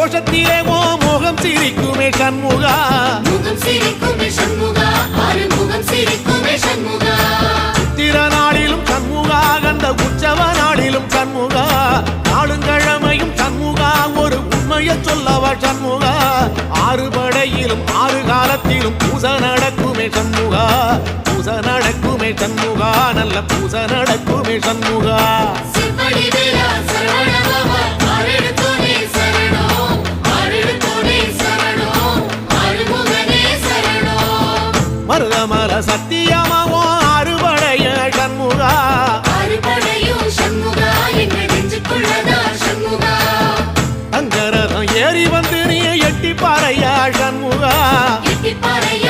கோஷத்திலே ஓ முகம் சிரிக்குமே சண்முகா முகம் சிரிக்குமே சண்முகா ஆறுமுகம் சிரிக்குமே சண்முகா சித்திர நாளிலும் சண்முகா கந்த உற்சவ நாளிலும் சண்முகா நாடுங்கிழமையும் சண்முகா ஒரு உண்மையை சொல்லவா சண்முகா ஆறு படையிலும் ஆறு காலத்திலும் பூச நடக்குமே சண்முகா பூச நடக்குமே சண்முகா நல்ல பூச நடக்குமே சண்முகா சிவடி வேலா சரவணபவா ஆரெடுத்தோனே சரணம் ஆரெடுத்தோனே சரணம் ஆறுமுகனே சரணம் மருதமல சத்தியமாவோ அறுபடைய சண்முகா அறுபடையும் சண்முகா எங்க நெஞ்சுக்குள்ளதா சண்முகா தங்கரதம் ஏறி வந்து நீ எட்டி பாறையா சண்முகா எட்டி பாறையா